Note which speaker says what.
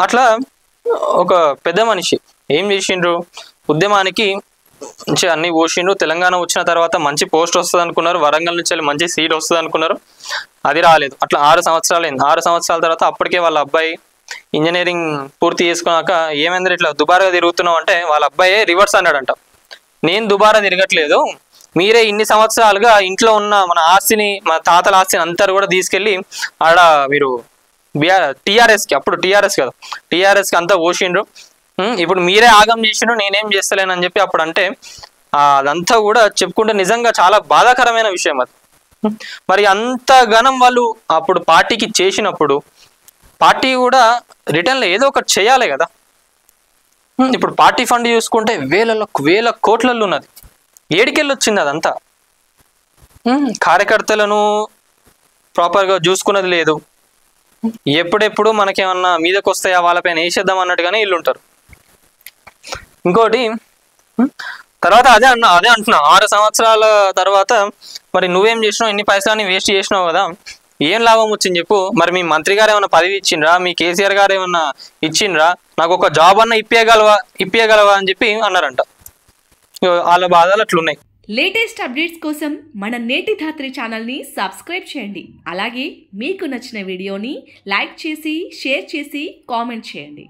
Speaker 1: అట్లా ఒక పెద్ద మనిషి ఏం చేసిండ్రు, ఉద్యమానికి మంచి అన్ని పోసిండ్రు. తెలంగాణ వచ్చిన తర్వాత మంచి పోస్ట్ వస్తుంది అనుకున్నారు, వరంగల్ నుంచి వెళ్ళి మంచి సీట్ వస్తుంది అనుకున్నారు, అది రాలేదు. అట్లా 6 సంవత్సరాలు అయింది. 6 సంవత్సరాల తర్వాత అప్పటికే వాళ్ళ అబ్బాయి ఇంజనీరింగ్ పూర్తి చేసుకున్నాక ఏమైంది ఇట్లా దుబారాగా తిరుగుతున్నావు అంటే వాళ్ళ అబ్బాయే రివర్స్ అన్నాడంట, నేను దుబారా తిరగట్లేదు, మీరే ఇన్ని సంవత్సరాలుగా ఇంట్లో ఉన్న మన ఆస్తిని, మన తాతల ఆస్తిని అంతా కూడా తీసుకెళ్ళి ఆడ మీరు టీఆర్ఎస్కి, అప్పుడు టీఆర్ఎస్ కదా, టీఆర్ఎస్కి అంతా పోసిండ్రు, ఇప్పుడు మీరే ఆగం చేసిండ్రు, నేనేం చేస్తలేనని చెప్పి అప్పుడు అంటే అదంతా కూడా చెప్పుకుంటే నిజంగా చాలా బాధాకరమైన విషయం అది. మరి అంత ఘనం వాళ్ళు అప్పుడు పార్టీకి చేసినప్పుడు పార్టీ కూడా రిటర్న్లో ఏదో ఒకటి చేయాలి కదా. ఇప్పుడు పార్టీ ఫండ్ చూసుకుంటే వేల కోట్లలో ఉన్నది, ఏడికెళ్ళి వచ్చింది అదంతా. కార్యకర్తలను ప్రాపర్గా చూసుకున్నది లేదు, ఎప్పుడెప్పుడు మనకేమన్నా మీదకి వస్తాయా వాళ్ళపైన వేసేద్దాం అన్నట్టుగానే వీళ్ళు ఉంటారు. ఇంకోటి తర్వాత అదే అంటున్నా, 6 సంవత్సరాల తర్వాత మరి నువ్వేం చేసినావు, ఇన్ని పైసలని వేస్ట్ చేసినావు కదా, ఏం లాభం వచ్చింది చెప్పు. మరి మీ మంత్రి గారు ఏమన్నా పదవి ఇచ్చిండ్రా, మీ కేసీఆర్ గారు ఏమన్నా ఇచ్చిండ్రా, నాకు ఒక జాబ్ అన్న ఇప్పియగలవా అని చెప్పి అన్నారంట. వాళ్ళ బాధలు అట్లున్నాయి.
Speaker 2: లేటెస్ట్ అప్డేట్స్ కోసం మన నేటి ధాత్రి ఛానల్ని సబ్స్క్రైబ్ చేయండి. అలాగే మీకు నచ్చిన వీడియోని లైక్ చేసి, షేర్ చేసి, కామెంట్ చేయండి.